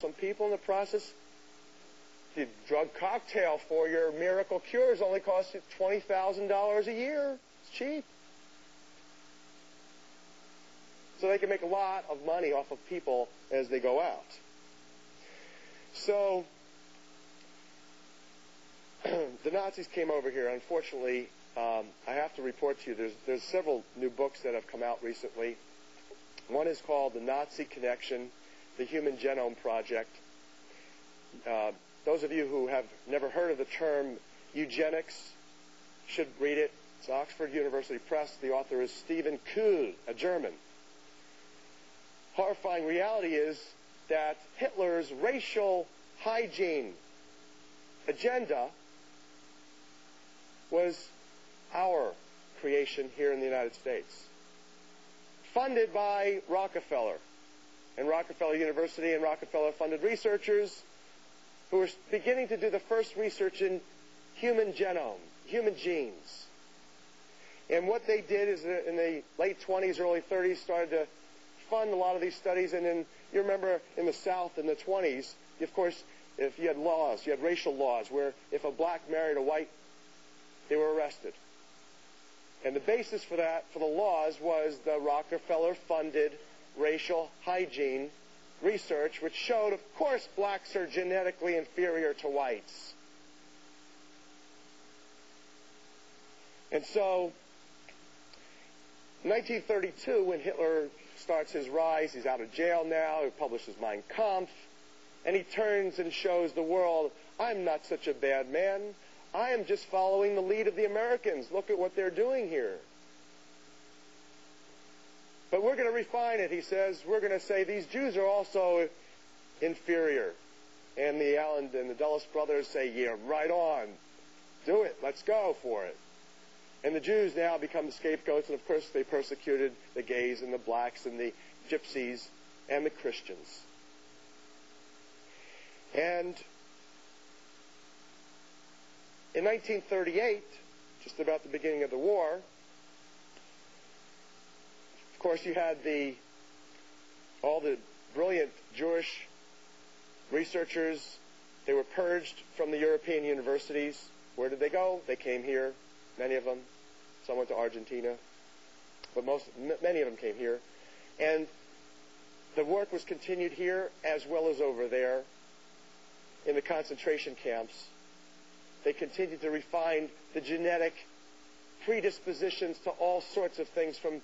some people in the process. The drug cocktail for your miracle cures only costs you $20,000 a year. It's cheap. So they can make a lot of money off of people as they go out. So the Nazis came over here. Unfortunately, I have to report to you, there's several new books that have come out recently. One is called The Nazi Connection, The Human Genome Project. Those of you who have never heard of the term eugenics should read it. It's Oxford University Press. The author is Stephen Kuhl, a German. Horrifying reality is that Hitler's racial hygiene agenda was our creation here in the United States, funded by Rockefeller and Rockefeller University and Rockefeller-funded researchers who were beginning to do the first research in human genome, human genes. And what they did is in the late 20s, early 30s, started to fund a lot of these studies. And then you remember in the South in the 20s, of course, if you had laws, you had racial laws, where if a black married a white, they were arrested. And the basis for that, for the laws, was the Rockefeller-funded racial hygiene research, which showed, of course, blacks are genetically inferior to whites. And so, in 1932, when Hitler starts his rise, he's out of jail now, he publishes Mein Kampf, and he turns and shows the world, I'm not such a bad man. I am just following the lead of the Americans. Look at what they're doing here. But we're going to refine it, he says. We're going to say these Jews are also inferior. And the Allen and the Dulles brothers say, yeah, right on. Do it. Let's go for it. And the Jews now become the scapegoats, and of course they persecuted the gays and the blacks and the gypsies and the Christians. And in 1938, just about the beginning of the war, of course you had all the brilliant Jewish researchers. They were purged from the European universities. Where did they go? They came here, many of them. Some went to Argentina, but many of them came here. And the work was continued here as well as over there in the concentration camps. They continued to refine the genetic predispositions to all sorts of things, from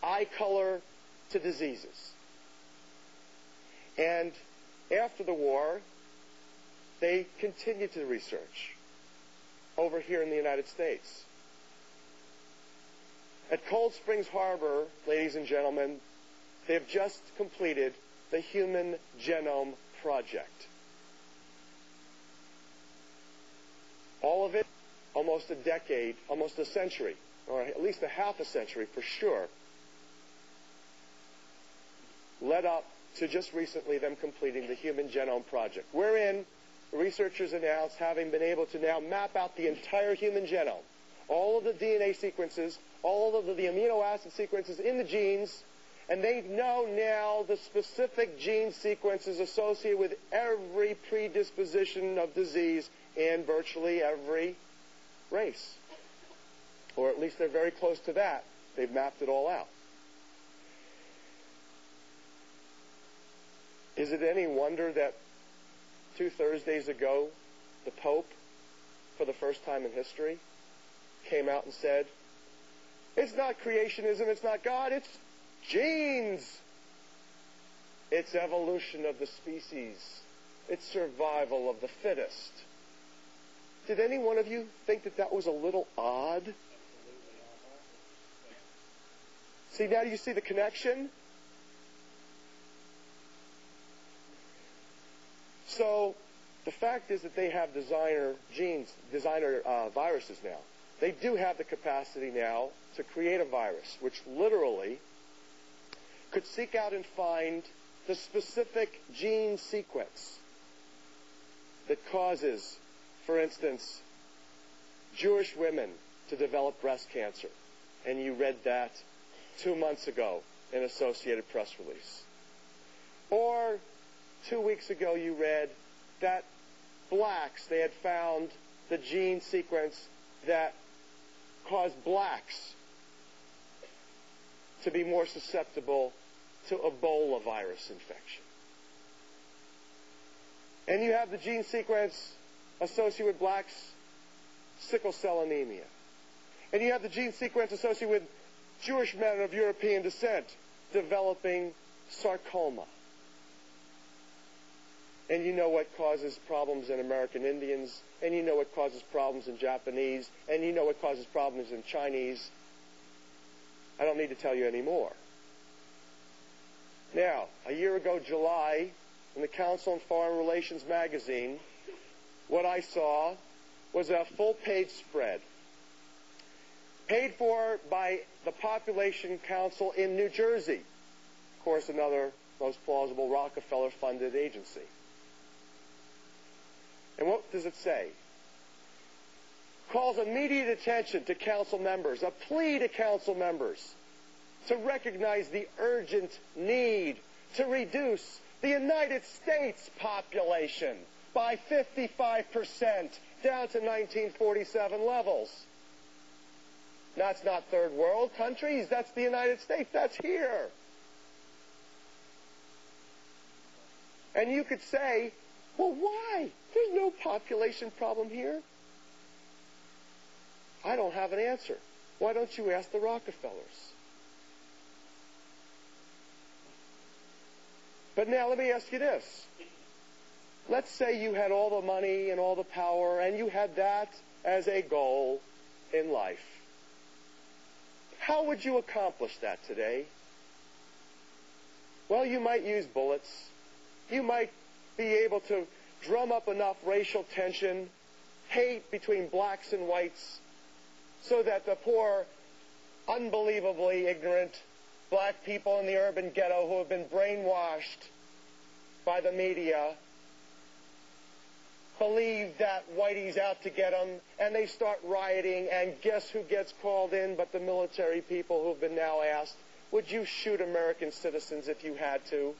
eye color to diseases. And after the war, they continued to research over here in the United States. At Cold Springs Harbor, ladies and gentlemen, they have just completed the Human Genome Project. All of it, almost a decade, almost a century, or at least a half a century for sure, led up to just recently them completing the Human Genome Project, wherein the researchers announced having been able to now map out the entire human genome, all of the DNA sequences, all of the amino acid sequences in the genes, and they know now the specific gene sequences associated with every predisposition of disease in virtually every race. Or at least they're very close to that. They've mapped it all out. Is it any wonder that 2 Thursdays ago, the Pope, for the first time in history, came out and said, it's not creationism, it's not God, it's genes. It's evolution of the species. It's survival of the fittest. Did any one of you think that that was a little odd? See, now do you see the connection? So, the fact is that they have designer viruses now. They do have the capacity now to create a virus, which literally could seek out and find the specific gene sequence that causes, for instance, Jewish women to develop breast cancer. And you read that 2 months ago in Associated Press release. Or 2 weeks ago you read that blacks, they had found the gene sequence that caused blacks to be more susceptible to EBOLA virus infection. And you have the gene sequence associated with blacks' sickle cell anemia. And you have the gene sequence associated with Jewish men of European descent developing sarcoma. And you know what causes problems in American Indians, and you know what causes problems in Japanese, and you know what causes problems in Chinese. I don't need to tell you anymore. Now, a year ago, July, in the Council on Foreign Relations magazine, what I saw was a full-page spread paid for by the Population Council in New Jersey. Of course, another most plausible Rockefeller-funded agency. And what does it say? Calls immediate attention to council members, a plea to council members to recognize the urgent need to reduce the United States population by 55% down to 1947 levels. That's not third world countries. That's the United States. That's here. And you could say, well, why? There's no population problem here. I don't have an answer. Why don't you ask the Rockefellers? But now let me ask you this. Let's say you had all the money and all the power, and you had that as a goal in life. How would you accomplish that today? Well, you might use bullets. You might be able to drum up enough racial tension, hate between blacks and whites, so that the poor, unbelievably ignorant black people in the urban ghetto who have been brainwashed by the media believe that whitey's out to get them, and they start rioting, and guess who gets called in but the military people who've been now asked, would you shoot American citizens if you had to?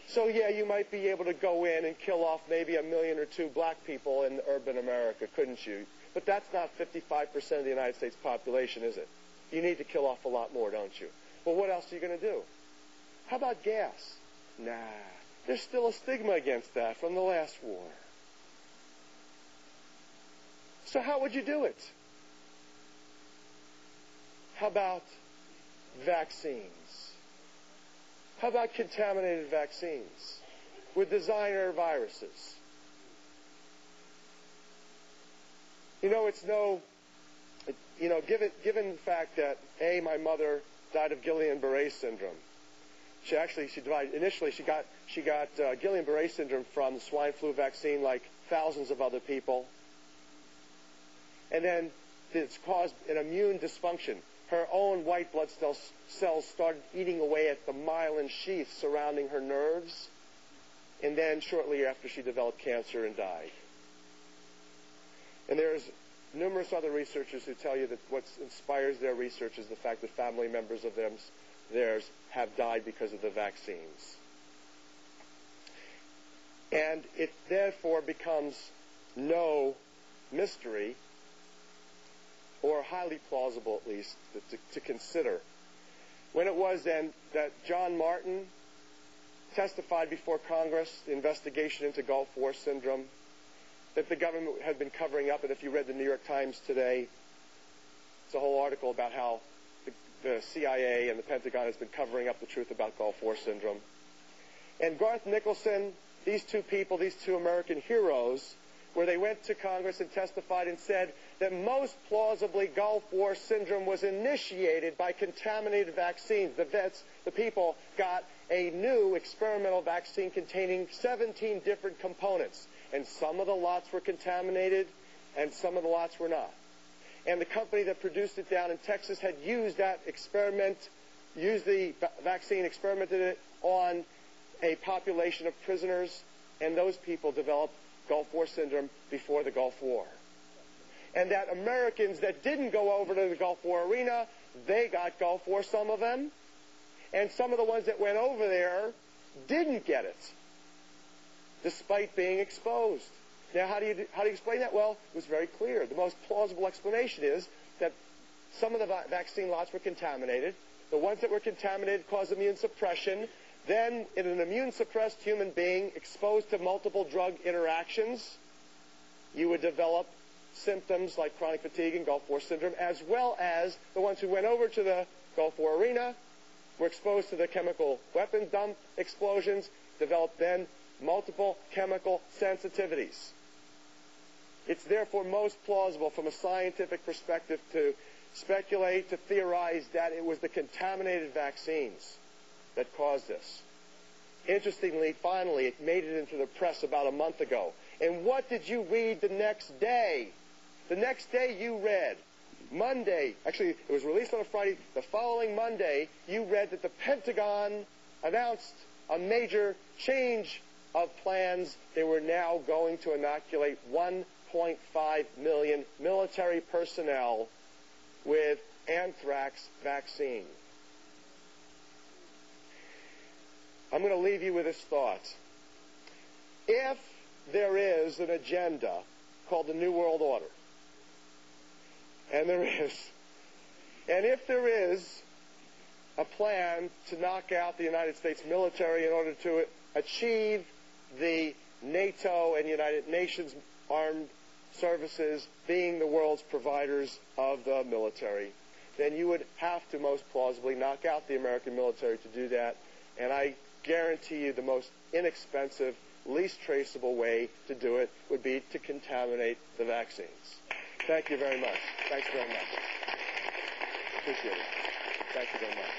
So yeah, you might be able to go in and kill off maybe 1 million or 2 black people in urban America, couldn't you? But that's not 55% of the United States population, is it? You need to kill off a lot more, don't you? Well, what else are you going to do? How about gas? Nah, there's still a stigma against that from the last war. So how would you do it? How about vaccines? How about contaminated vaccines with designer viruses? Given the fact that, my mother died of Guillain-Barré syndrome. She got Guillain-Barré syndrome from the swine flu vaccine like thousands of other people. And then it's caused an immune dysfunction. Her own white blood cells started eating away at the myelin sheath surrounding her nerves. And then shortly after, she developed cancer and died. And there's numerous other researchers who tell you that what inspires their research is the fact that family members of theirs have died because of the vaccines. And it therefore becomes no mystery, or highly plausible at least, to consider, when it was then that John Martin testified before Congress, the investigation into Gulf War syndrome, that the government had been covering up. And if you read the New York Times today, it's a whole article about how the CIA and the Pentagon has been covering up the truth about Gulf War syndrome. And Garth Nicholson, these two people, these two American heroes, where they went to Congress and testified and said that most plausibly Gulf War syndrome was initiated by contaminated vaccines. The vets, the people, got a new experimental vaccine containing 17 different components. And some of the lots were contaminated, and some of the lots were not. And the company that produced it down in Texas had used the vaccine, experimented it on a population of prisoners, and those people developed Gulf War syndrome before the Gulf War. And that Americans that didn't go over to the Gulf War arena, they got Gulf War, some of them. And some of the ones that went over there didn't get it, despite being exposed. Now, how do you explain that? Well, it was very clear. The most plausible explanation is that some of the vaccine lots were contaminated. The ones that were contaminated caused immune suppression. Then, in an immune-suppressed human being exposed to multiple drug interactions, you would develop symptoms like chronic fatigue and Gulf War syndrome, as well as the ones who went over to the Gulf War arena, were exposed to the chemical weapon dump explosions, developed then multiple chemical sensitivities. It's therefore most plausible from a scientific perspective to speculate, to theorize that it was the contaminated vaccines that caused this. Interestingly, finally, it made it into the press about a month ago. And what did you read the next day? The next day you read, Monday, actually it was released on a Friday, the following Monday, you read that the Pentagon announced a major change of plans. They were now going to inoculate 1.5 million military personnel with anthrax vaccine. I'm going to leave you with this thought. If there is an agenda called the New World Order, and if there is a plan to knock out the United States military in order to achieve the NATO and United Nations armed services being the world's providers of the military, then you would have to most plausibly knock out the American military to do that. And I guarantee you the most inexpensive, least traceable way to do it would be to contaminate the vaccines. Thank you very much. Thanks very much. Appreciate it. Thank you very much.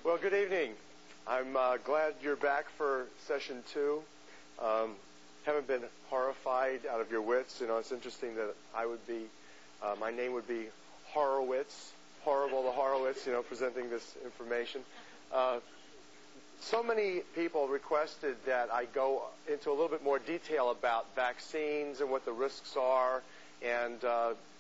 Well, good evening. I'm glad you're back for session 2. Haven't been horrified out of your wits. You know, it's interesting that I would be, my name would be Horowitz, horrible to Horowitz, you know, presenting this information. So many people requested that I go into a little bit more detail about vaccines and what the risks are, and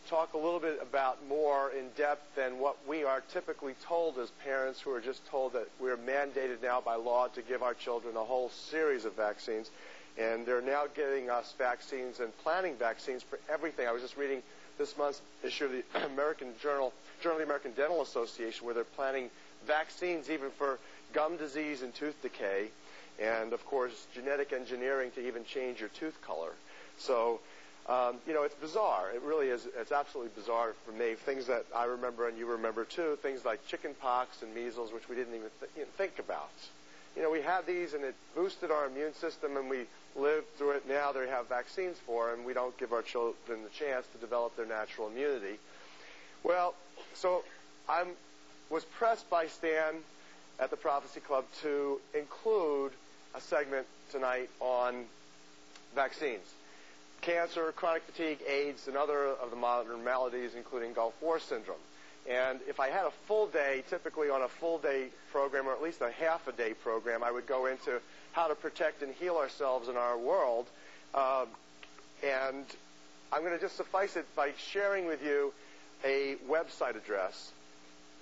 talk a little bit about more in depth than what we are typically told as parents, who are just told that we're mandated now by law to give our children a whole series of vaccines. And they're now getting us vaccines and planning vaccines for everything. I was just reading this month's issue of the Journal of the American Dental Association, where they're planning vaccines even for gum disease and tooth decay, and of course genetic engineering to even change your tooth color. So you know, it's bizarre. It really is. It's absolutely bizarre for me. Things that I remember and you remember too, things like chicken pox and measles, which we didn't even think about. You know, we had these and it boosted our immune system and we lived through it. Now they have vaccines for them, and we don't give our children the chance to develop their natural immunity. Well, so I was pressed by Stan at the Prophecy Club to include a segment tonight on vaccines. Cancer, chronic fatigue, AIDS, and other of the modern maladies, including Gulf War syndrome. And if I had a full day, typically on a full day program, or at least a half a day program, I would go into how to protect and heal ourselves in our world. And I'm going to just suffice it by sharing with you a website address.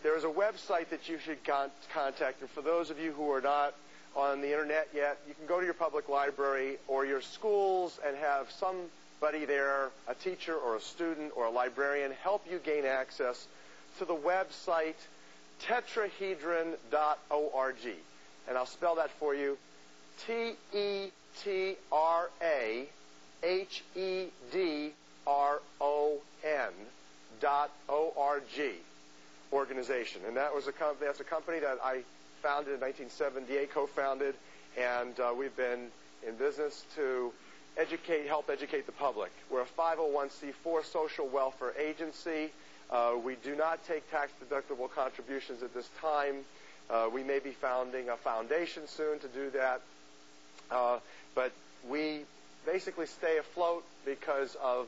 There is a website that you should contact, and for those of you who are not on the internet yet, you can go to your public library or your schools and have somebody there, a teacher or a student or a librarian, help you gain access to the website tetrahedron.org. And I'll spell that for you. TETRAHEDRON.org organization. And that's a company that I founded in 1978, co-founded, and we've been in business to help educate the public. We're a 501c4 social welfare agency. We do not take tax-deductible contributions at this time. We may be founding a foundation soon to do that. But we basically stay afloat because of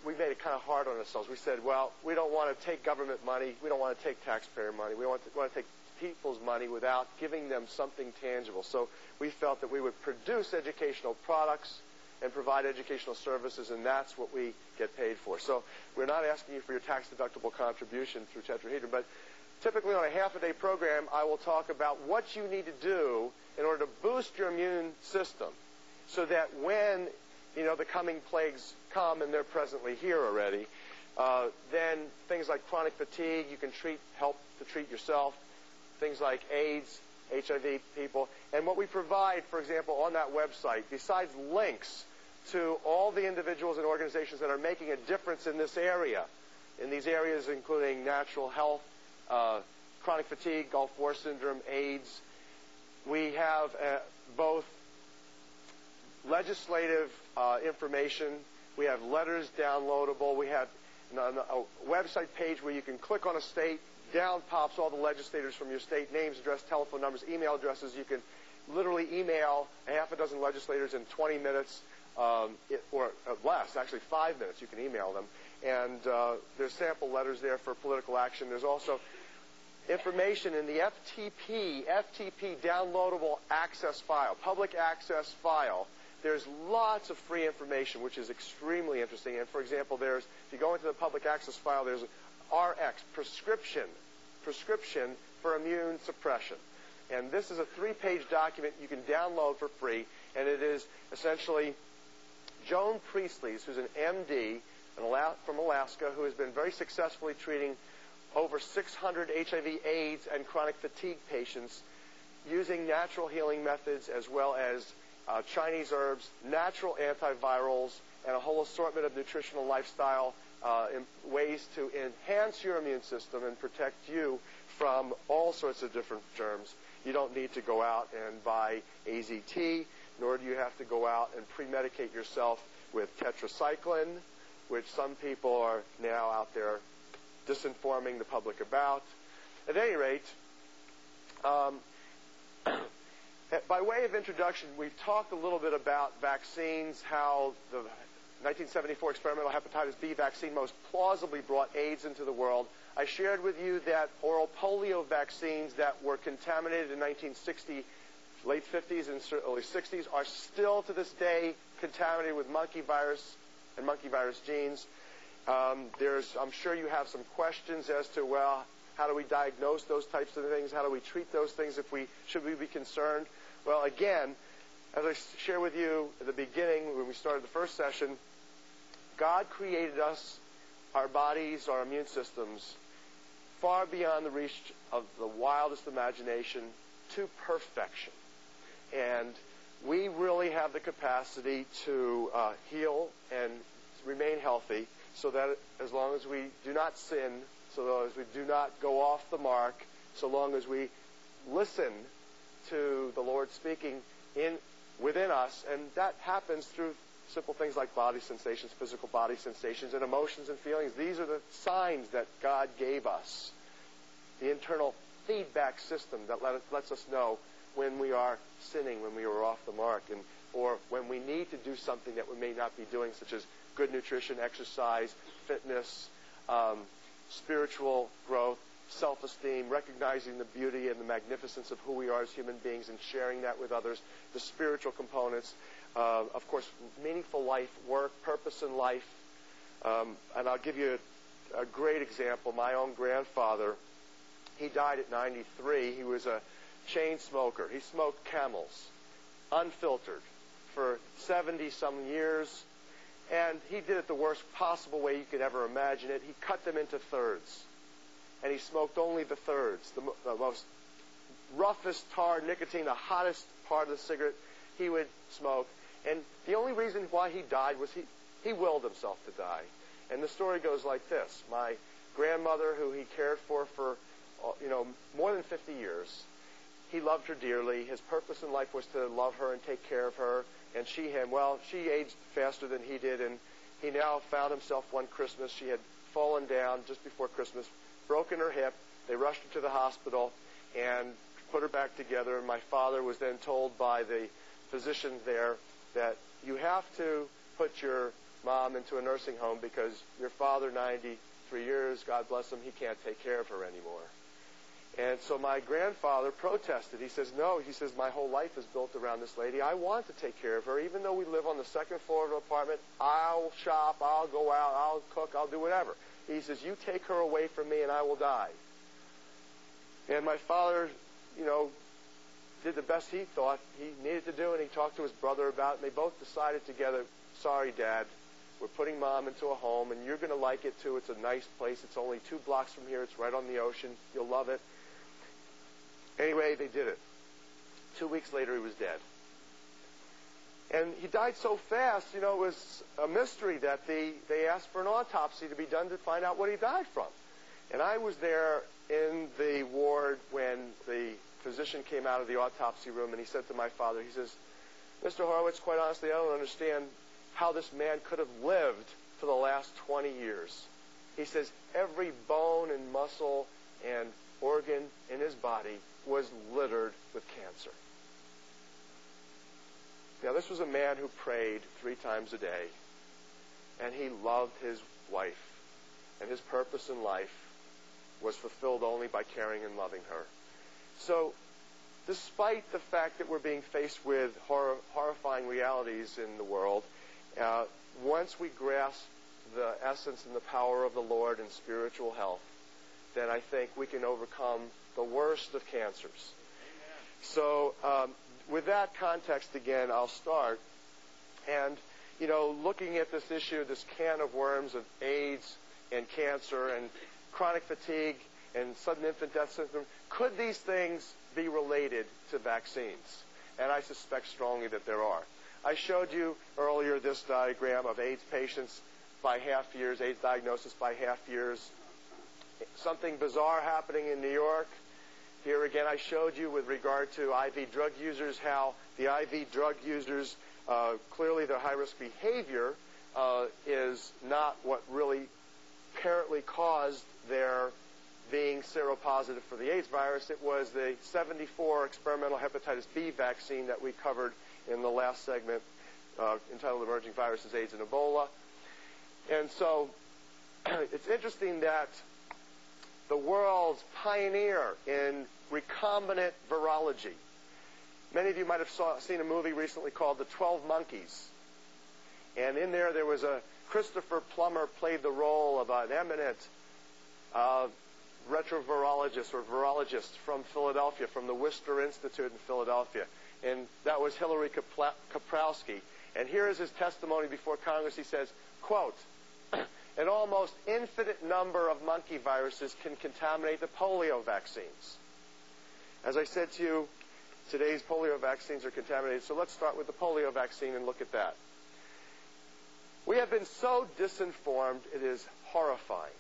we made it kind of hard on ourselves. We said, well, we don't want to take government money. We don't want to take taxpayer money. We want to take people's money without giving them something tangible. So we felt that we would produce educational products and provide educational services, and that's what we get paid for. So we're not asking you for your tax-deductible contribution through tetrahedron, but typically on a half-a-day program, I will talk about what you need to do in order to boost your immune system so that when the coming plagues come, and they're presently here already, then things like chronic fatigue, you can help to treat yourself, things like AIDS, HIV people. And what we provide, for example, on that website, besides links to all the individuals and organizations that are making a difference in this area, in these areas including natural health, chronic fatigue, Gulf War syndrome, AIDS, we have both legislative information. We have letters downloadable. We have a website page where you can click on a state, down pops all the legislators from your state, names, address, telephone numbers, email addresses. You can literally email a half a dozen legislators in 20 minutes, or less, actually 5 minutes you can email them. And there's sample letters there for political action. There's also information in the FTP downloadable access file, public access file. There's lots of free information, which is extremely interesting. And for example, if you go into the public access file, there's RX, prescription for immune suppression. And this is a 3-page document you can download for free. And it is essentially Joan Priestley's, who's an MD from Alaska, who has been very successfully treating over 600 HIV, AIDS, and chronic fatigue patients using natural healing methods as well as Chinese herbs, natural antivirals, and a whole assortment of nutritional lifestyle ways to enhance your immune system and protect you from all sorts of different germs. You don't need to go out and buy AZT, nor do you have to go out and pre-medicate yourself with tetracycline, which some people are now out there disinforming the public about. At any rate, by way of introduction, we've talked a little bit about vaccines, how the 1974 experimental hepatitis B vaccine most plausibly brought AIDS into the world. I shared with you that oral polio vaccines that were contaminated in 1960, late 50s and early 60s are still to this day contaminated with monkey virus and monkey virus genes. I'm sure you have some questions as to, well, how do we diagnose those types of things? How do we treat those things? Should we be concerned? Well, again, as I shared with you at the beginning when we started the first session, God created us, our bodies, our immune systems, far beyond the reach of the wildest imagination to perfection. And we really have the capacity to heal and remain healthy, so that as long as we do not sin, so long as we do not go off the mark, so long as we listen to the Lord speaking within us, and that happens through simple things like body sensations, physical body sensations, and emotions and feelings. These are the signs that God gave us, the internal feedback system that lets us know when we are sinning, when we are off the mark, or when we need to do something that we may not be doing, such as good nutrition, exercise, fitness, spiritual growth, self-esteem, recognizing the beauty and the magnificence of who we are as human beings and sharing that with others, the spiritual components, of course, meaningful life, work, purpose in life. And I'll give you a great example. My own grandfather, he died at 93. He was a chain smoker. He smoked Camels, unfiltered, for 70-some years. And he did it the worst possible way you could ever imagine it. He cut them into thirds. And he smoked only the thirds, the most roughest tar, nicotine, the hottest part of the cigarette he would smoke. And the only reason why he died was he willed himself to die. And the story goes like this. My grandmother, who he cared for more than 50 years, he loved her dearly. His purpose in life was to love her and take care of her. And she him. Well, she aged faster than he did, and he now found himself one Christmas. She had fallen down just before Christmas, broken her hip. They rushed her to the hospital and put her back together. And my father was then told by the physicians there that you have to put your mom into a nursing home because your father, 93 years, God bless him, he can't take care of her anymore. And so my grandfather protested. He says, no, he says, my whole life is built around this lady. I want to take care of her. Even though we live on the second floor of an apartment, I'll shop, I'll go out, I'll cook, I'll do whatever. He says, you take her away from me and I will die. And my father, did the best he thought he needed to do, and he talked to his brother about it, and they both decided together, sorry, Dad, we're putting Mom into a home, and you're going to like it, too. It's a nice place. It's only 2 blocks from here. It's right on the ocean. You'll love it. Anyway, they did it. 2 weeks later, he was dead. And he died so fast, it was a mystery that they asked for an autopsy to be done to find out what he died from. And I was there in the ward when the physician came out of the autopsy room, and he said to my father, he says, Mr. Horowitz, quite honestly, I don't understand how this man could have lived for the last 20 years. He says every bone and muscle and organ in his body was littered with cancer. Now, this was a man who prayed 3 times a day, and he loved his wife, and his purpose in life was fulfilled only by caring and loving her. So, despite the fact that we're being faced with horrifying realities in the world, once we grasp the essence and the power of the Lord in spiritual health, then I think we can overcome the worst of cancers. Amen. So, with that context again, I'll start. And, looking at this issue, this can of worms of AIDS and cancer and chronic fatigue and sudden infant death syndrome, could these things be related to vaccines? And I suspect strongly that there are. I showed you earlier this diagram of AIDS patients by half years, AIDS diagnosis by half years. Something bizarre happening in New York. Here again, I showed you with regard to IV drug users how the IV drug users, clearly their high-risk behavior is not what really apparently caused their being seropositive for the AIDS virus. It was the 74 experimental hepatitis B vaccine that we covered in the last segment entitled Emerging Viruses, AIDS, and Ebola. And so it's interesting that the world's pioneer in recombinant virology. Many of you might have seen a movie recently called The 12 Monkeys. And in there was a Christopher Plummer played the role of an eminent retrovirologist or virologist from Philadelphia, from the Worcester Institute in Philadelphia. And that was Hillary Kaprowski. And here is his testimony before Congress. He says, quote, an almost infinite number of monkey viruses can contaminate the polio vaccines. As I said to you, today's polio vaccines are contaminated. So let's start with the polio vaccine and look at that. We have been so disinformed, it is horrifying.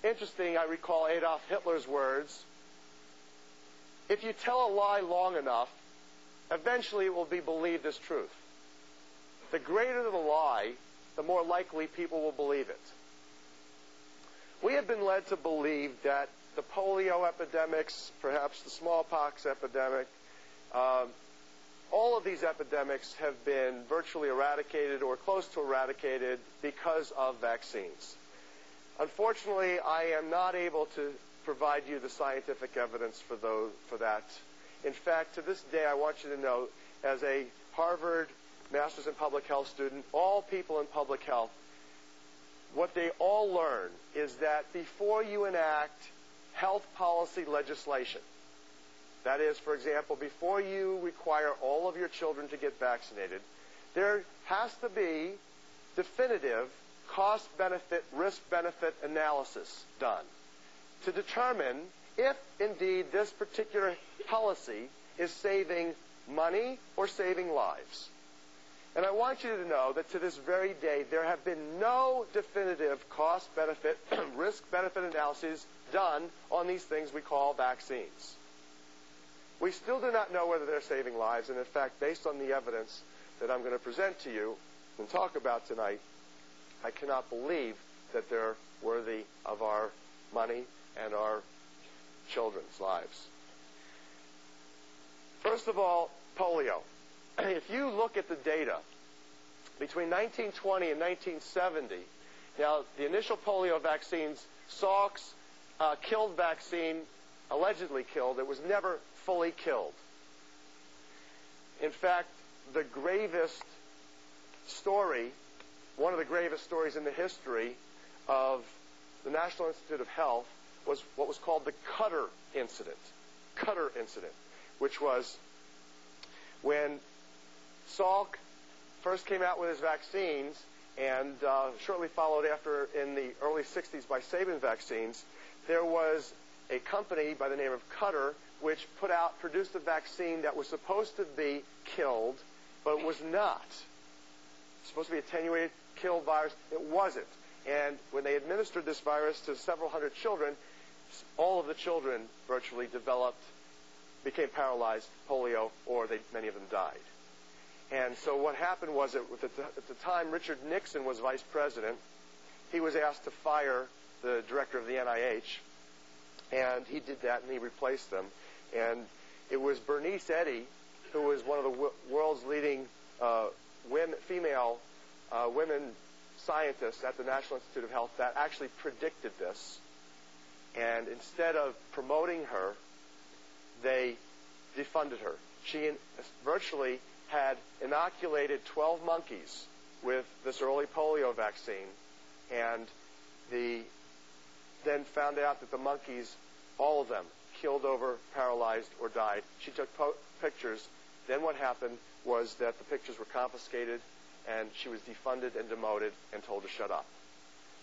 Interesting, I recall Adolf Hitler's words, if you tell a lie long enough, eventually it will be believed as truth. The greater the lie, the more likely people will believe it. We have been led to believe that the polio epidemics, perhaps the smallpox epidemic, all of these epidemics have been virtually eradicated or close to eradicated because of vaccines. Unfortunately, I am not able to provide you the scientific evidence for that. In fact, to this day, I want you to know, as a Harvard Master's in Public Health student, all people in public health, what they all learn is that before you enact health policy legislation, that is, for example, before you require all of your children to get vaccinated, there has to be definitive cost-benefit, risk-benefit analysis done to determine if, indeed, this particular policy is saving money or saving lives. And I want you to know that to this very day, there have been no definitive cost-benefit, risk-benefit analyses done on these things we call vaccines. We still do not know whether they're saving lives, and in fact, based on the evidence that I'm going to present to you and talk about tonight, I cannot believe that they're worthy of our money and our children's lives. First of all, polio. If you look at the data between 1920 and 1970, now the initial polio vaccines, Salk's killed vaccine, allegedly killed, it was never fully killed. In fact, the gravest story, one of the gravest stories in the history of the National Institute of Health, was what was called the Cutter incident. Cutter incident, which was when Salk first came out with his vaccines, and shortly followed after in the early 60s by Sabin vaccines, there was a company by the name of Cutter which produced a vaccine that was supposed to be killed, but was not. It's supposed to be attenuated, killed virus. It wasn't. And when they administered this virus to several hundred children, all of the children virtually became paralyzed, polio, or many of them died. And so what happened was that at the time Richard Nixon was vice president, he was asked to fire the director of the NIH, and he did that, and he replaced them. And it was Bernice Eddy, who was one of the world's leading female women scientists at the National Institute of Health, that actually predicted this. And instead of promoting her, they defunded her. She virtually had inoculated 12 monkeys with this early polio vaccine, and then found out that the monkeys, all of them, killed over, paralyzed, or died. She took pictures. Then what happened was that the pictures were confiscated, and she was defunded and demoted and told to shut up.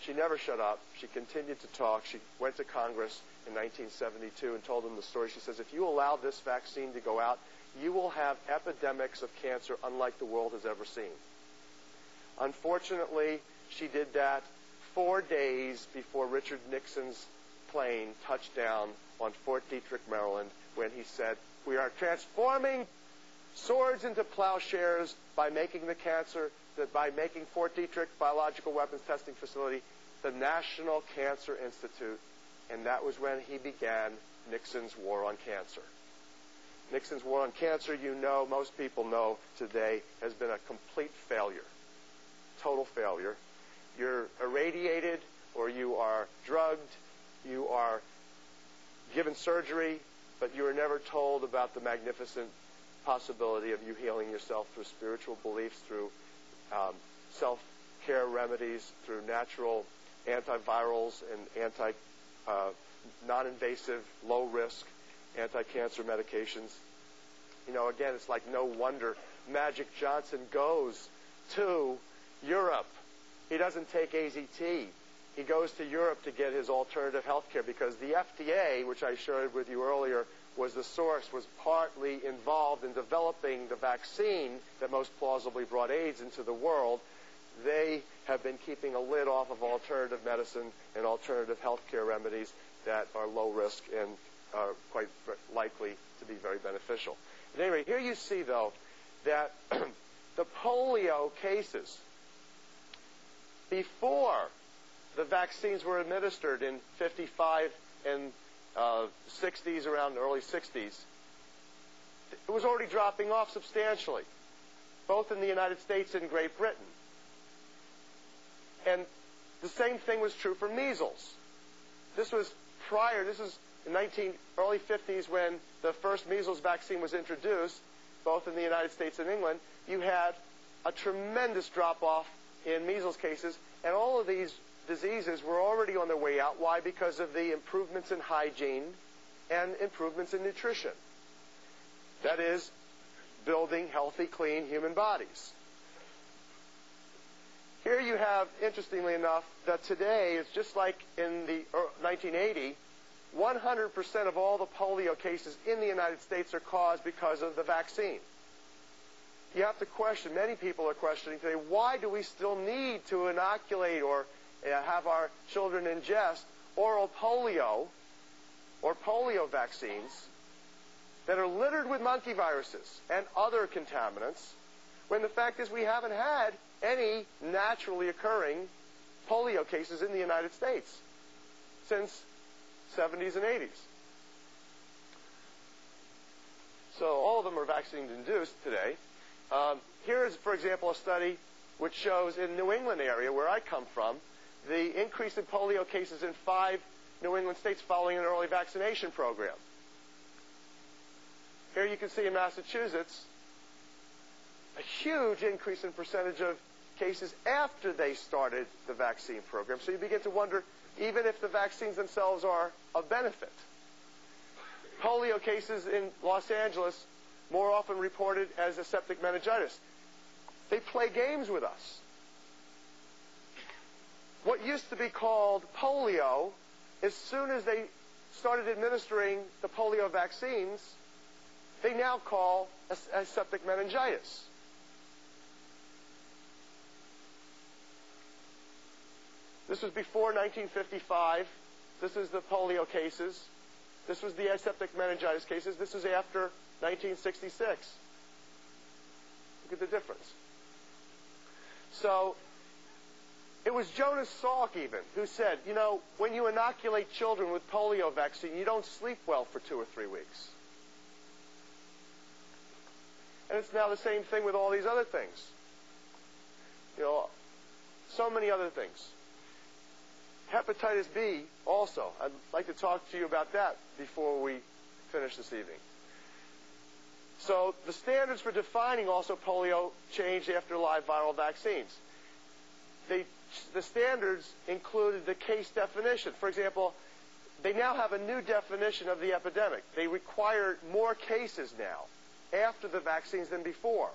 She never shut up. She continued to talk. She went to Congress in 1972 and told them the story. She says, if you allow this vaccine to go out, you will have epidemics of cancer unlike the world has ever seen. Unfortunately, she did that 4 days before Richard Nixon's plane touched down on Fort Detrick, Maryland, when he said, we are transforming swords into plowshares by making by making Fort Detrick Biological Weapons Testing Facility the National Cancer Institute. And that was when he began Nixon's war on cancer. Nixon's war on cancer, most people know today, has been a complete failure. Total failure. You're irradiated, or you are drugged, you are given surgery, but you are never told about the magnificent possibility of you healing yourself through spiritual beliefs, through self-care remedies, through natural antivirals and non-invasive, low-risk anti-cancer medications. Again, it's like no wonder Magic Johnson goes to Europe. He doesn't take AZT. He goes to Europe to get his alternative health care because the FDA, which I shared with you earlier, was the source, was partly involved in developing the vaccine that most plausibly brought AIDS into the world. They have been keeping a lid off of alternative medicine and alternative health care remedies that are low risk and are quite likely to be very beneficial. At any rate, here you see, though, that the polio cases, before the vaccines were administered in 55 and 60s, around the early 60s, it was already dropping off substantially, both in the United States and Great Britain. And the same thing was true for measles. This was in early 50s when the first measles vaccine was introduced, both in the United States and England. You had a tremendous drop-off in measles cases, and all of these diseases were already on their way out. Why? Because of the improvements in hygiene and improvements in nutrition. That is, building healthy, clean human bodies. Here you have, interestingly enough, that today is just like in the 1980, 100% of all the polio cases in the United States are caused because of the vaccine. You have to question, many people are questioning today, why do we still need to inoculate or have our children ingest oral polio or polio vaccines that are littered with monkey viruses and other contaminants, when the fact is we haven't had any naturally occurring polio cases in the United States since 70s and 80s. So all of them are vaccine-induced today. Here is, for example, a study which shows in New England area, where I come from, the increase in polio cases in 5 New England states following an early vaccination program. Here you can see in Massachusetts a huge increase in percentage of cases after they started the vaccine program. So you begin to wonder, even if the vaccines themselves are of benefit. Polio cases in Los Angeles more often reported as aseptic meningitis. They play games with us. What used to be called polio, as soon as they started administering the polio vaccines, they now call aseptic meningitis. This was before 1955. This is the polio cases. This was the aseptic meningitis cases. This is after 1966. Look at the difference. So it was Jonas Salk even who said, you know, when you inoculate children with polio vaccine, you don't sleep well for 2 or 3 weeks. And it's now the same thing with all these other things. You know, so many other things. Hepatitis B also. I'd like to talk to you about that before we finish this evening. So the standards for defining also polio changed after live viral vaccines. The standards included the case definition. For example, they now have a new definition of the epidemic. They require more cases now after the vaccines than before.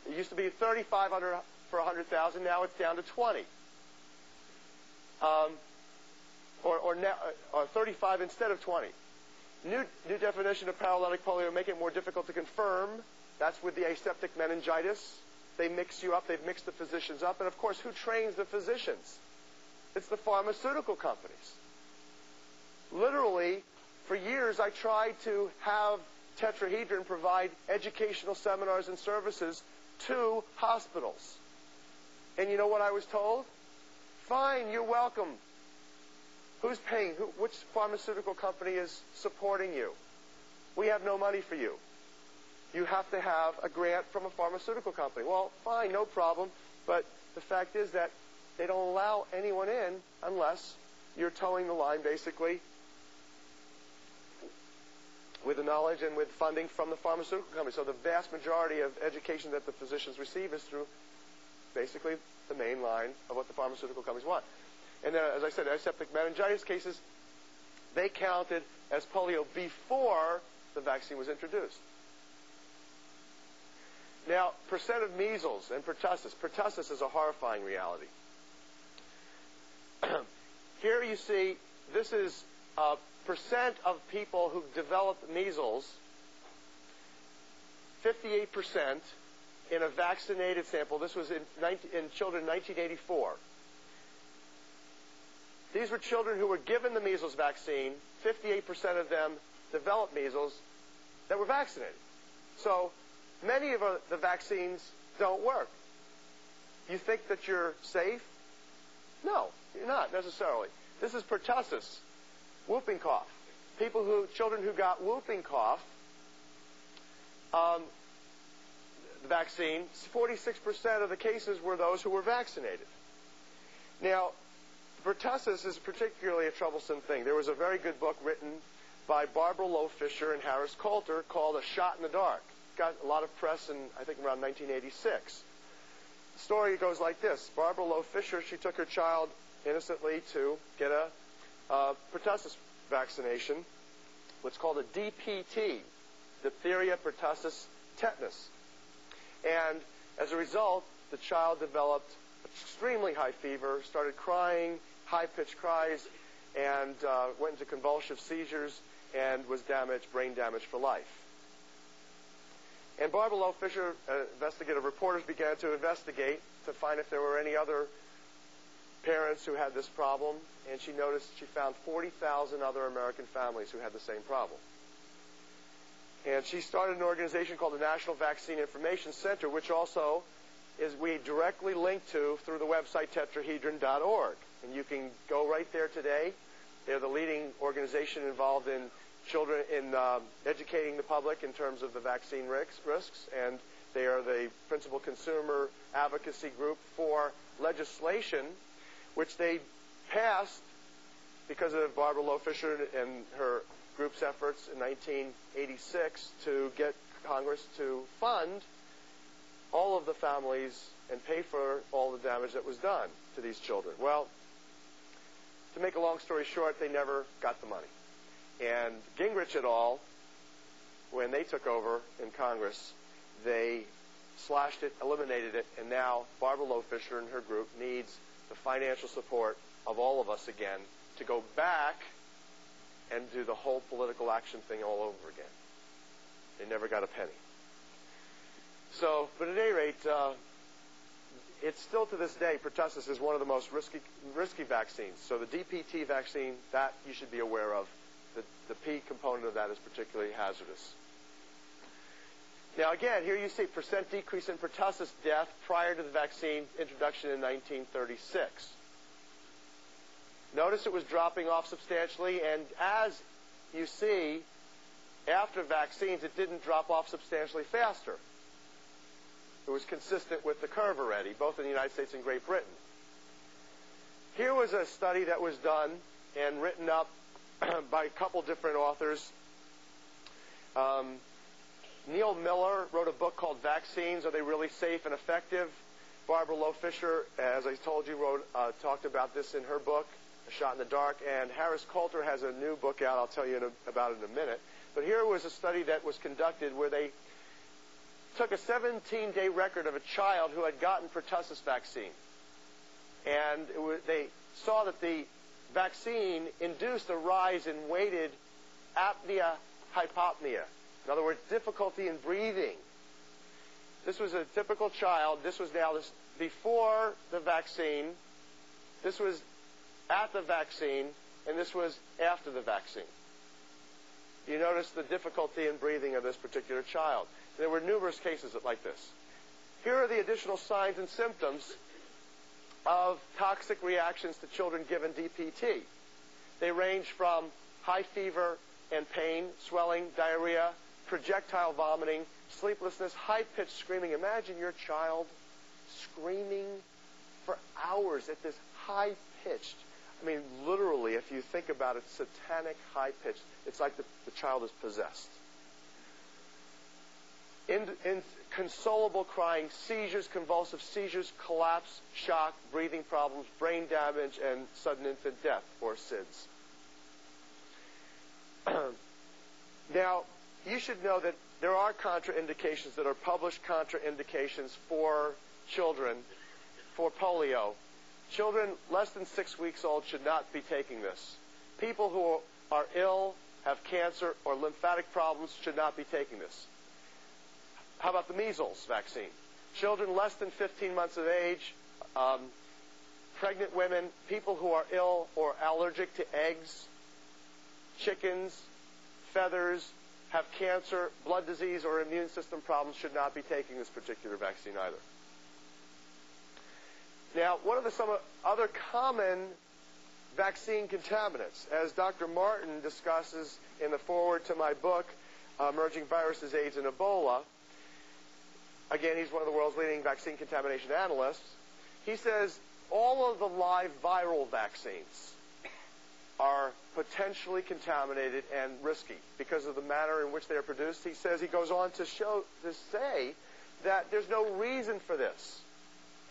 It used to be 3,500 for 100,000. Now it's down to 20. Or 35 instead of 20. New definition of paralytic polio make it more difficult to confirm. That's with the aseptic meningitis. They mix you up. They've mixed the physicians up. And, of course, who trains the physicians? It's the pharmaceutical companies. Literally, for years, I tried to have Tetrahedron provide educational seminars and services to hospitals. And you know what I was told? Fine, you're welcome. Who's paying? Which pharmaceutical company is supporting you? We have no money for you. You have to have a grant from a pharmaceutical company. Well, fine, no problem. But the fact is that they don't allow anyone in unless you're towing the line, basically, with the knowledge and with funding from the pharmaceutical company. So the vast majority of education that the physicians receive is through basically the main line of what the pharmaceutical companies want. And then, as I said, aseptic meningitis cases, they counted as polio before the vaccine was introduced. Now, percent of measles and pertussis. Pertussis is a horrifying reality. Here you see, this is percent of people who developed measles, 58% in a vaccinated sample. This was in children in 1984. These were children who were given the measles vaccine. 58% of them developed measles that were vaccinated. So many of the vaccines don't work. You think that you're safe? No, you're not necessarily. This is pertussis, whooping cough. Children who got whooping cough, the vaccine, 46% of the cases were those who were vaccinated. Now, pertussis is particularly a troublesome thing. There was a very good book written by Barbara Lowe Fisher and Harris Coulter called A Shot in the Dark. Got a lot of press in, I think, around 1986. The story goes like this. Barbara Lowe Fisher, she took her child innocently to get a pertussis vaccination, what's called a DPT, diphtheria, pertussis, tetanus. And as a result, the child developed extremely high fever, started crying, high-pitched cries, and went into convulsive seizures and was damaged, brain damaged for life. And Barbara Lowe Fisher, investigative reporters, began to investigate to find if there were any other parents who had this problem, and she found 40,000 other American families who had the same problem. And she started an organization called the National Vaccine Information Center, which also is we directly link to through the website tetrahedron.org. And you can go right there today. They're the leading organization involved in educating the public in terms of the vaccine risks, and they are the principal consumer advocacy group for legislation, which they passed because of Barbara Loe Fisher and her group's efforts in 1986 to get Congress to fund all of the families and pay for all the damage that was done to these children. Well, to make a long story short, they never got the money. And Gingrich et al., when they took over in Congress, they slashed it, eliminated it, and now Barbara Loe Fisher and her group needs the financial support of all of us again to go back and do the whole political action thing all over again. They never got a penny. So, but at any rate, it's still to this day, pertussis is one of the most risky vaccines. So the DPT vaccine, that you should be aware of. The P component of that is particularly hazardous. Now again, here you see percent decrease in pertussis death prior to the vaccine introduction in 1936. Notice it was dropping off substantially, and as you see, after vaccines, it didn't drop off substantially faster. It was consistent with the curve already, both in the United States and Great Britain. Here was a study that was done and written up by a couple different authors. Neil Miller wrote a book called Vaccines, Are They Really Safe and Effective? Barbara Loe Fisher, as I told you, talked about this in her book, A Shot in the Dark. And Harris Coulter has a new book out. I'll tell you about it in a minute. But here was a study that was conducted where they took a 17-day record of a child who had gotten pertussis vaccine. And they saw that the vaccine induced a rise in weighted apnea-hypopnea. In other words, difficulty in breathing. This was a typical child. This was now before the vaccine. This was at the vaccine. And this was after the vaccine. You notice the difficulty in breathing of this particular child. There were numerous cases like this. Here are the additional signs and symptoms of toxic reactions to children given DPT. They range from high fever and pain, swelling, diarrhea, projectile vomiting, sleeplessness, high-pitched screaming. Imagine your child screaming for hours at this high-pitched, I mean, literally, if you think about it, satanic high-pitched. It's like the child is possessed. Inconsolable crying, seizures, convulsive seizures, collapse, shock, breathing problems, brain damage, and sudden infant death, or SIDS. Now, you should know that there are contraindications that are published contraindications for children for polio. Children less than 6 weeks old should not be taking this. People who are ill, have cancer, or lymphatic problems should not be taking this. How about the measles vaccine? Children less than 15 months of age, pregnant women, people who are ill or allergic to eggs, chickens, feathers, have cancer, blood disease, or immune system problems should not be taking this particular vaccine either. Now, what are some other common vaccine contaminants? As Dr. Martin discusses in the foreword to my book, Emerging Viruses, AIDS, and Ebola, again, he's one of the world's leading vaccine contamination analysts. He says all of the live viral vaccines are potentially contaminated and risky because of the manner in which they are produced. He says, he goes on to say that there's no reason for this.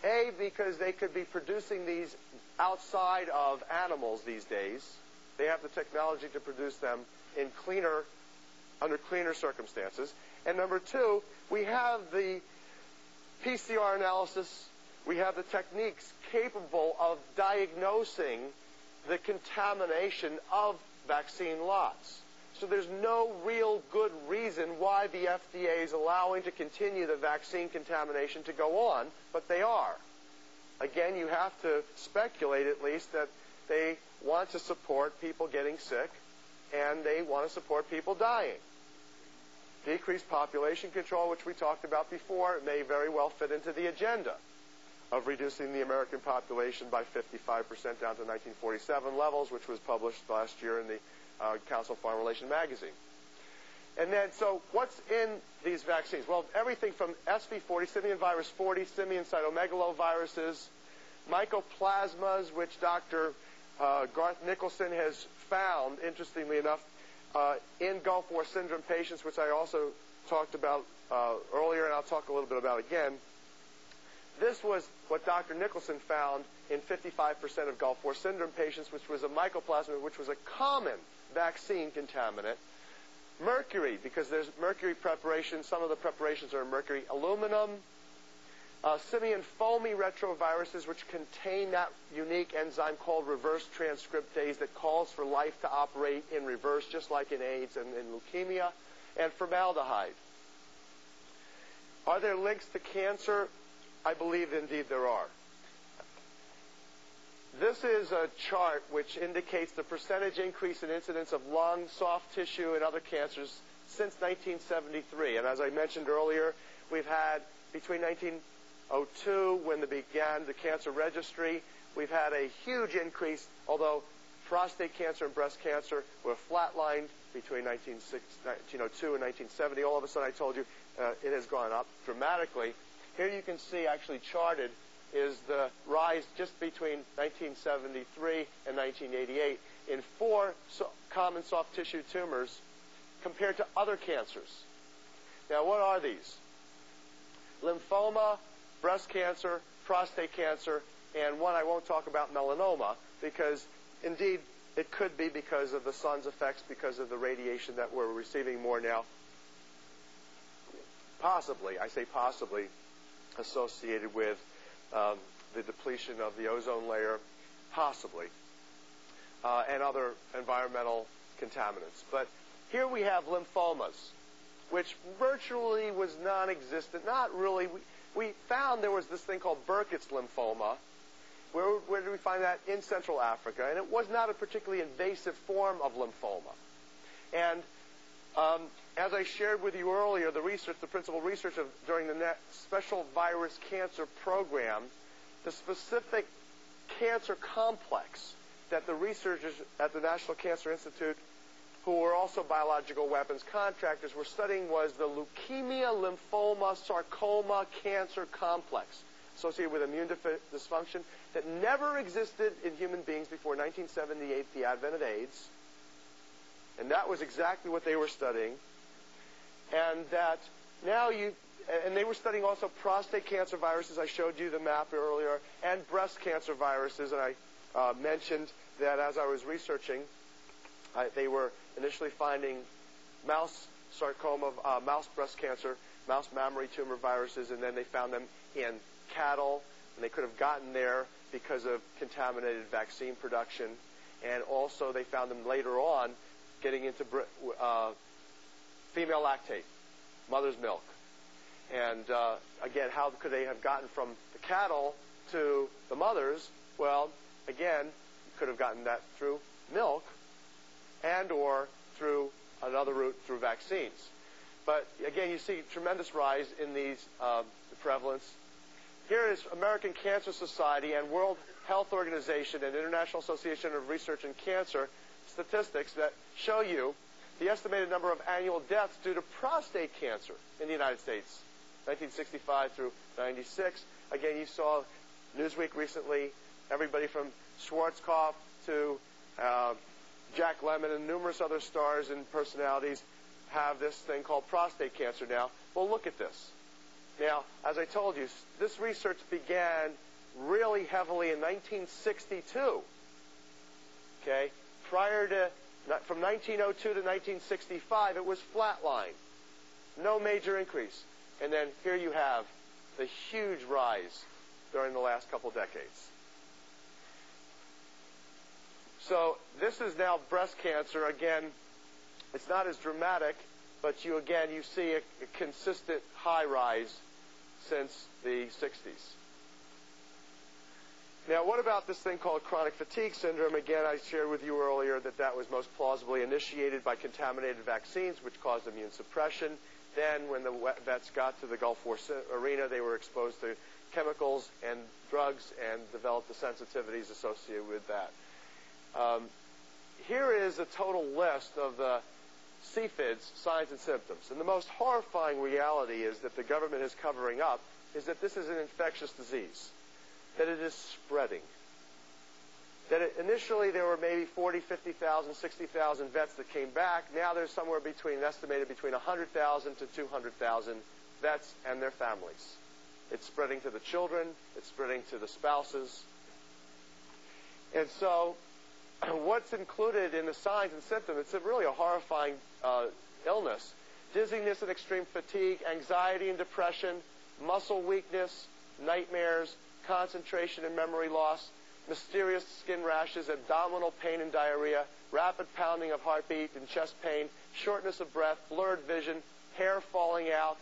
A, because they could be producing these outside of animals these days. They have the technology to produce them in under cleaner circumstances. And number two, we have the PCR analysis, we have the techniques capable of diagnosing the contamination of vaccine lots. So there's no real good reason why the FDA is allowing to continue the vaccine contamination to go on, but they are. Again, you have to speculate at least that they want to support people getting sick and they want to support people dying. decreased population control, which we talked about before, may very well fit into the agenda of reducing the American population by 55% down to 1947 levels, which was published last year in the Council of Foreign Relations magazine. And then, so what's in these vaccines? Well, everything from SV40, simian virus 40, simian cytomegaloviruses, mycoplasmas, which Dr. Garth Nicholson has found, interestingly enough, in Gulf War syndrome patients, which I also talked about earlier, and I'll talk a little bit about again. This was what Dr. Nicholson found in 55% of Gulf War syndrome patients, which was a mycoplasma, which was a common vaccine contaminant. Mercury, because there's mercury preparation. Some of the preparations are mercury aluminum. Simian foamy retroviruses, which contain that unique enzyme called reverse transcriptase that calls for life to operate in reverse, just like in AIDS and in leukemia. And formaldehyde. Are there links to cancer? I believe indeed there are. This is a chart which indicates the percentage increase in incidence of lung, soft tissue, and other cancers since 1973. And as I mentioned earlier, we've had between 1902, when they began the cancer registry, we've had a huge increase, although prostate cancer and breast cancer were flatlined between 1902 and 1970. All of a sudden, I told you, it has gone up dramatically. Here you can see, actually charted, is the rise just between 1973 and 1988 in 4 common soft tissue tumors compared to other cancers. Now, what are these? Lymphoma, breast cancer, prostate cancer, and one I won't talk about, melanoma, because indeed it could be because of the sun's effects, because of the radiation that we're receiving more now. Possibly, I say possibly, associated with the depletion of the ozone layer, possibly, and other environmental contaminants. But here we have lymphomas, which virtually was non-existent. Not really. We found there was this thing called Burkitt's lymphoma. Where did we find that? In Central Africa. And it was not a particularly invasive form of lymphoma. And as I shared with you earlier, the principal research during the special virus cancer program, the specific cancer complex that the researchers at the National Cancer Institute, who were also biological weapons contractors, were studying was the leukemia, lymphoma, sarcoma cancer complex associated with immune dysfunction that never existed in human beings before 1978, the advent of AIDS. And that was exactly what they were studying. And that now and they were studying also prostate cancer viruses. I showed you the map earlier, and breast cancer viruses. And I mentioned that as I was researching, they were initially finding mouse sarcoma, mouse breast cancer, mouse mammary tumor viruses, and then they found them in cattle, and they could have gotten there because of contaminated vaccine production. And also they found them later on getting into female lactate, mother's milk. And again, how could they have gotten from the cattle to the mothers? Well, again, you could have gotten that through milk and or through another route through vaccines. But again, you see tremendous rise in these the prevalence. Here is American Cancer Society and World Health Organization and International Association of Research in Cancer statistics that show you the estimated number of annual deaths due to prostate cancer in the United States, 1965 through 96. Again, you saw Newsweek recently, everybody from Schwarzkopf to Jack Lemmon and numerous other stars and personalities have this thing called prostate cancer now. Well, look at this. Now, as I told you, this research began really heavily in 1962. Okay? Prior to, from 1902 to 1965, it was flatline. No major increase. And then here you have the huge rise during the last couple decades. So this is now breast cancer. Again, it's not as dramatic, but you see a consistent high rise since the 60s. Now, what about this thing called chronic fatigue syndrome? Again, I shared with you earlier that that was most plausibly initiated by contaminated vaccines, which caused immune suppression. Then, when the vets got to the Gulf War arena, they were exposed to chemicals and drugs and developed the sensitivities associated with that. Here is a total list of the CFID's signs and symptoms. And the most horrifying reality is that the government is covering up is that this is an infectious disease, that it is spreading. That initially there were maybe 40, 50,000, 60,000 vets that came back. Now there's somewhere estimated between 100,000 to 200,000 vets and their families. It's spreading to the children. It's spreading to the spouses. And so what's included in the signs and symptoms, it's really a horrifying illness. Dizziness and extreme fatigue, anxiety and depression, muscle weakness, nightmares, concentration and memory loss, mysterious skin rashes, abdominal pain and diarrhea, rapid pounding of heartbeat and chest pain, shortness of breath, blurred vision, hair falling out,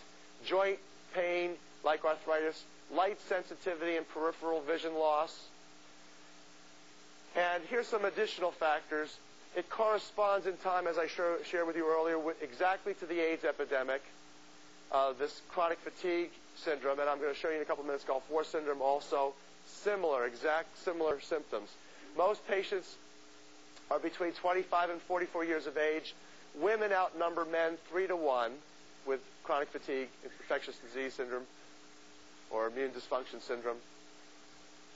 joint pain like arthritis, light sensitivity and peripheral vision loss. And here's some additional factors. It corresponds in time, as I shared with you earlier, exactly to the AIDS epidemic, this chronic fatigue syndrome, and I'm going to show you in a couple minutes Gulf War syndrome also, similar symptoms. Most patients are between 25 and 44 years of age. Women outnumber men 3 to 1 with chronic fatigue, infectious disease syndrome, or immune dysfunction syndrome.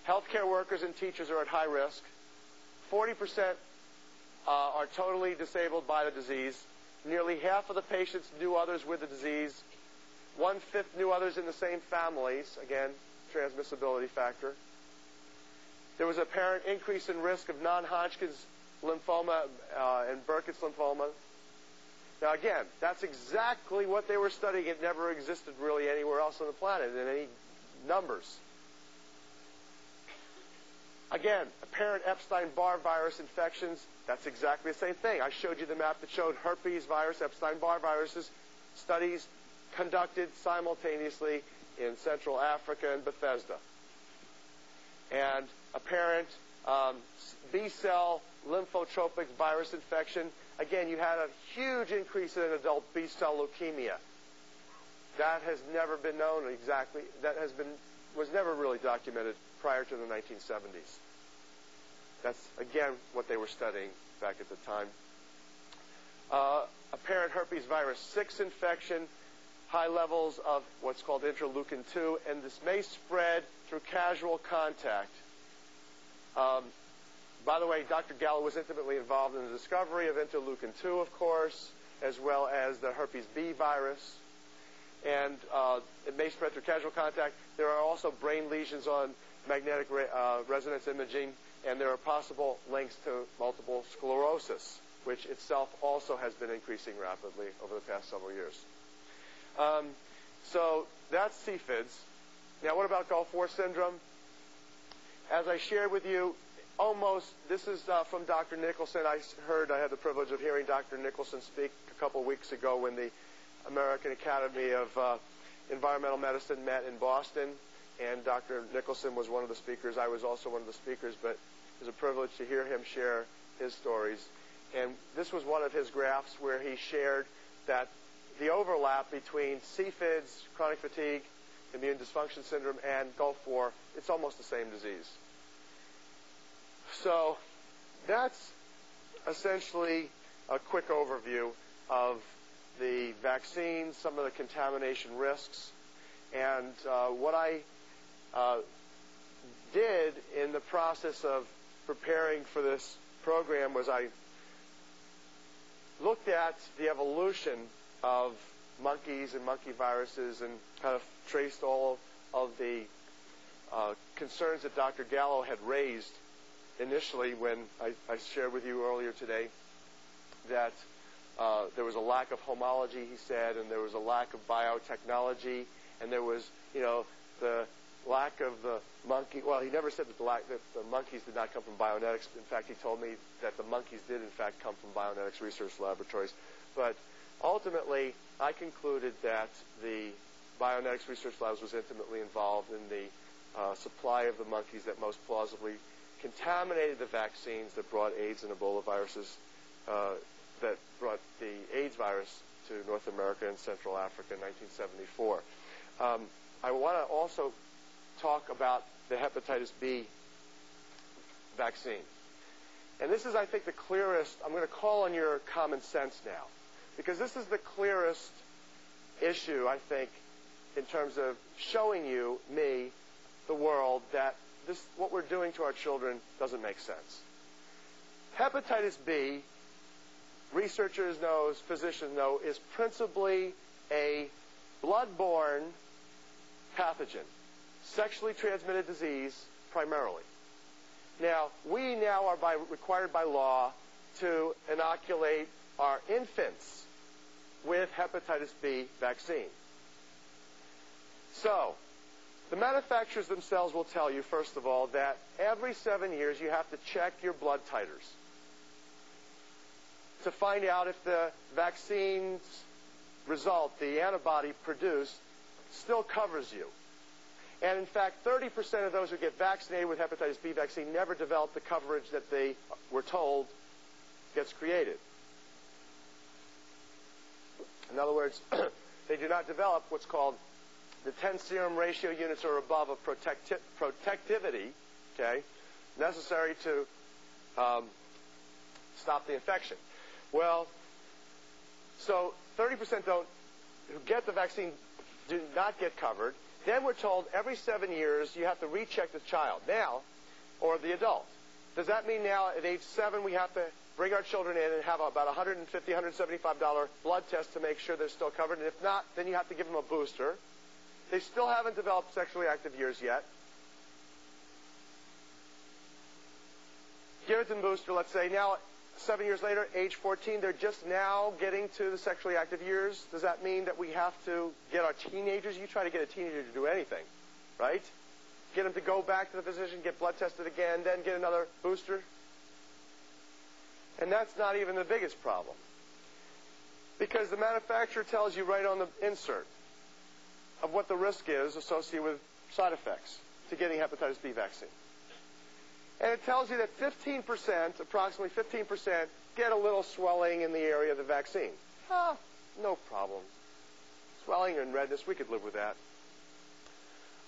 Healthcare workers and teachers are at high risk. 40% are totally disabled by the disease. Nearly half of the patients knew others with the disease. 1/5 knew others in the same families. Again, transmissibility factor. There was an apparent increase in risk of non-Hodgkin's lymphoma and Burkitt's lymphoma. Now, again, that's exactly what they were studying. It never existed really anywhere else on the planet in any numbers. Again, apparent Epstein-Barr virus infections, that's exactly the same thing. I showed you the map that showed herpes virus, Epstein-Barr viruses, studies conducted simultaneously in Central Africa and Bethesda. And apparent B-cell lymphotropic virus infection. Again, you had a huge increase in adult B-cell leukemia. That has never been known exactly. Was never really documented prior to the 1970s. That's, again, what they were studying back at the time. Apparent herpes virus 6 infection, high levels of what's called interleukin-2, and this may spread through casual contact. By the way, Dr. Gallo was intimately involved in the discovery of interleukin-2, of course, as well as the herpes B virus. And it may spread through casual contact. There are also brain lesions on magnetic resonance imaging, and there are possible links to multiple sclerosis, which itself also has been increasing rapidly over the past several years. So that's CFIDS. Now, what about Gulf War syndrome? As I shared with you, this is from Dr. Nicholson. I had the privilege of hearing Dr. Nicholson speak a couple weeks ago when the American Academy of Environmental Medicine met in Boston, and Dr. Nicholson was one of the speakers. I was also one of the speakers, but it was a privilege to hear him share his stories. And this was one of his graphs where he shared that the overlap between CFIDS, chronic fatigue, immune dysfunction syndrome, and Gulf War, it's almost the same disease. So that's essentially a quick overview of the vaccines, some of the contamination risks, and what I did in the process of preparing for this program was I looked at the evolution of monkeys and monkey viruses and kind of traced all of the concerns that Dr. Gallo had raised initially when I shared with you earlier today that there was a lack of homology, he said, and there was a lack of biotechnology, and there was, the lack of the monkey. Well, he never said that the monkeys did not come from Bionetics. In fact, he told me that the monkeys did, in fact, come from Bionetics research laboratories. But ultimately, I concluded that the Bionetics research labs was intimately involved in the supply of the monkeys that most plausibly contaminated the vaccines that brought AIDS and Ebola viruses, that brought the AIDS virus to North America and Central Africa in 1974. I want to also talk about the hepatitis B vaccine. And this is, I think, the clearest. I'm going to call on your common sense now, because this is the clearest issue, I think, in terms of showing you, me, the world, that what we're doing to our children doesn't make sense. Hepatitis B, researchers know, physicians know, is principally a blood-borne pathogen, sexually transmitted disease primarily. Now, we now are required by law to inoculate our infants with hepatitis B vaccine. So, the manufacturers themselves will tell you, first of all, that every 7 years you have to check your blood titers to find out if the vaccine's result, the antibody produced, still covers you. And in fact, 30% of those who get vaccinated with hepatitis B vaccine never develop the coverage that they were told gets created. In other words, they do not develop what's called the 10 serum ratio units or above of protectivity, okay, necessary to stop the infection. Well, so 30% who get the vaccine do not get covered. Then we're told every 7 years you have to recheck the child now, or the adult. Does that mean now at age 7 we have to bring our children in and have about $150, $175 blood test to make sure they're still covered? And if not, then you have to give them a booster. They still haven't developed sexually active years yet. Give it to the booster, let's say. Now, 7 years later, age 14, they're just now getting to the sexually active years. Does that mean that we have to get our teenagers? You try to get a teenager to do anything, right? Get them to go back to the physician, get blood tested again, then get another booster. And that's not even the biggest problem, because the manufacturer tells you right on the insert of what the risk is associated with side effects to getting hepatitis B vaccine. And it tells you that 15%, approximately 15%, get a little swelling in the area of the vaccine. No problem. Swelling and redness, we could live with that.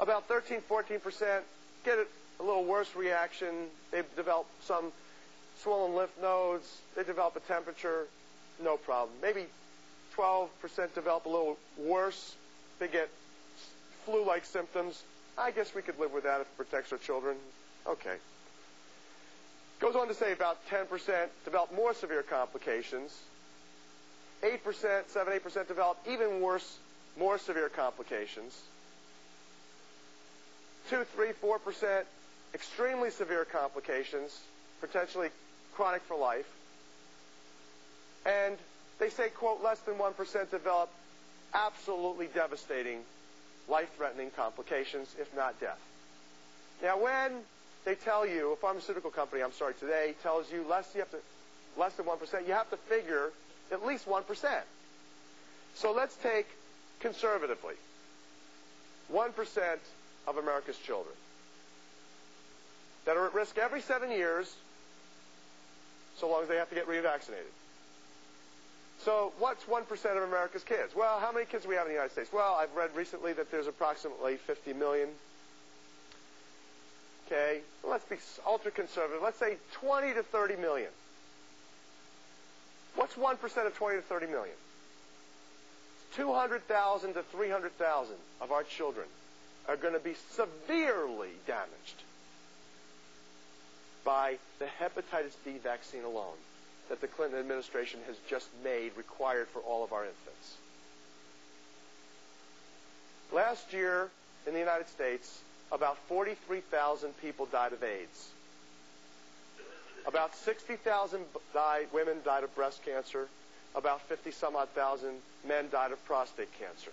About 13, 14% get a little worse reaction. They develop some swollen lymph nodes. They develop a temperature. No problem. Maybe 12% develop a little worse. They get flu-like symptoms. I guess we could live with that if it protects our children. Okay. Goes on to say about 10% develop more severe complications. 8%, 7-8% develop even worse, more severe complications. 2, 3, 4% extremely severe complications, potentially chronic for life. And they say, quote, less than 1% develop absolutely devastating, life-threatening complications, if not death. Now, when they tell you, a pharmaceutical company, today tells you less than 1%, you have to figure at least 1%. So let's take, conservatively, 1% of America's children that are at risk every 7 years, so long as they have to get revaccinated. So what's 1% of America's kids? Well, how many kids do we have in the United States? Well, I've read recently that there's approximately 50 million. Okay, well, let's be ultra-conservative. Let's say 20 to 30 million. What's 1% of 20 to 30 million? 200,000 to 300,000 of our children are going to be severely damaged by the hepatitis B vaccine alone that the Clinton administration has just made required for all of our infants. Last year in the United States, about 43,000 people died of AIDS. About 60,000 women died of breast cancer. About 50-some-odd thousand men died of prostate cancer.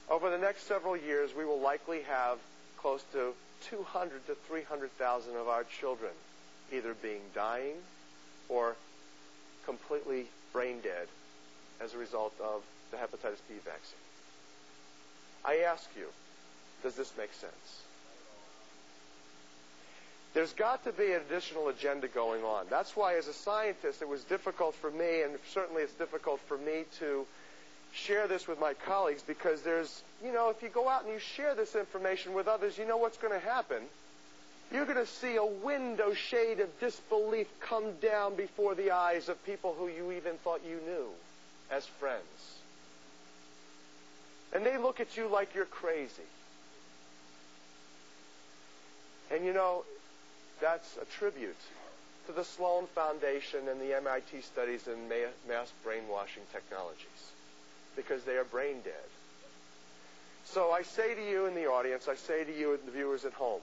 Over the next several years, we will likely have close to 200 to 300,000 of our children either dying or completely brain dead as a result of the hepatitis B vaccine. I ask you, does this make sense? There's got to be an additional agenda going on. That's why, as a scientist, it was difficult for me, and certainly it's difficult for me to share this with my colleagues, because there's, if you go out and you share this information with others, you know what's going to happen. You're going to see a window shade of disbelief come down before the eyes of people who you even thought you knew as friends. And they look at you like you're crazy. And that's a tribute to the Sloan Foundation and the MIT studies in mass brainwashing technologies, because they are brain dead. So I say to you in the audience, I say to you and the viewers at home,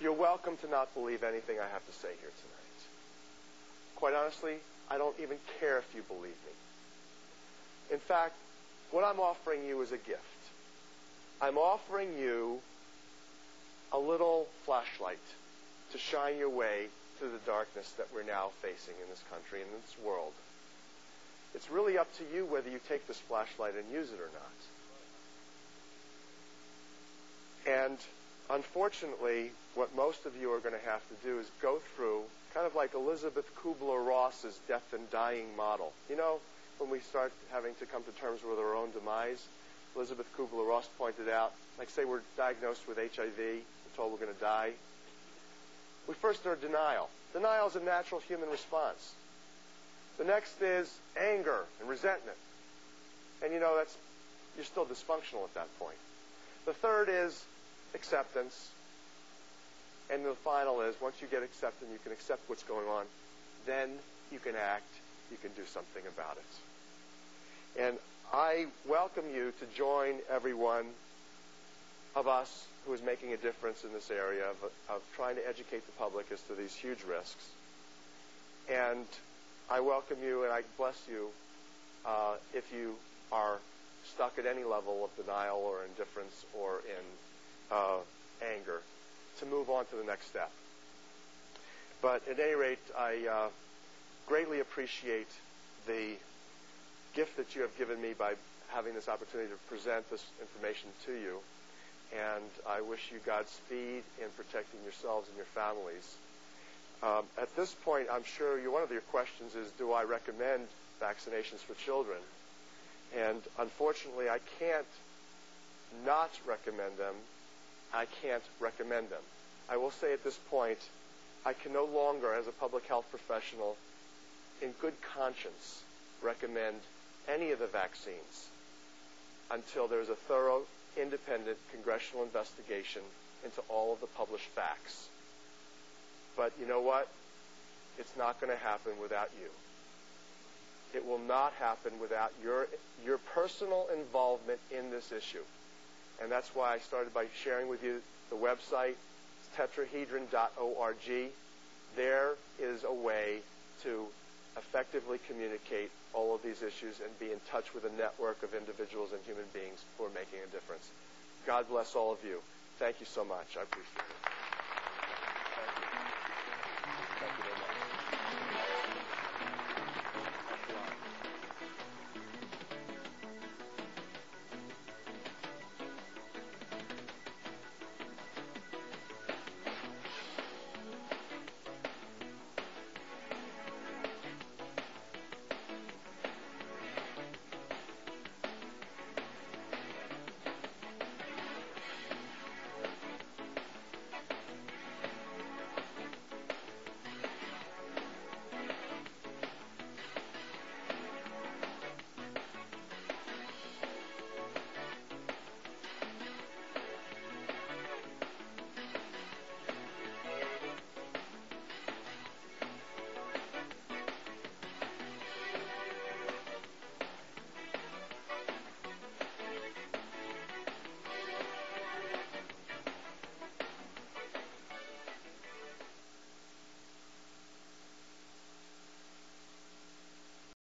you're welcome to not believe anything I have to say here tonight. Quite honestly, I don't even care if you believe me. In fact, what I'm offering you is a gift. I'm offering you a little flashlight to shine your way through the darkness that we're now facing in this country and in this world. It's really up to you whether you take this flashlight and use it or not. And unfortunately, what most of you are going to have to do is go through, kind of like Elizabeth Kubler-Ross's death and dying model. When we start having to come to terms with our own demise, Elizabeth Kubler-Ross pointed out, like say we're diagnosed with HIV, we're told we're going to die. We first are denial. Denial is a natural human response. The next is anger and resentment. And you're still dysfunctional at that point. The third is acceptance. And the final is, once you get accepted, you can accept what's going on, then you can act, you can do something about it. And I welcome you to join everyone of us who is making a difference in this area of trying to educate the public as to these huge risks. And I welcome you and I bless you if you are stuck at any level of denial or indifference or in anger, to move on to the next step. But at any rate, I greatly appreciate the gift that you have given me by having this opportunity to present this information to you. And I wish you Godspeed in protecting yourselves and your families. At this point, I'm sure one of your questions is, do I recommend vaccinations for children? And unfortunately, I can't not recommend them. I can't recommend them. I will say at this point, I can no longer, as a public health professional, in good conscience, recommend any of the vaccines until there's a thorough, independent congressional investigation into all of the published facts. But you know what? It's not going to happen without you. It will not happen without your personal involvement in this issue. And that's why I started by sharing with you the website. It's tetrahedron.org. There is a way to effectively communicate all of these issues and be in touch with a network of individuals and human beings who are making a difference. God bless all of you. Thank you so much. I appreciate it.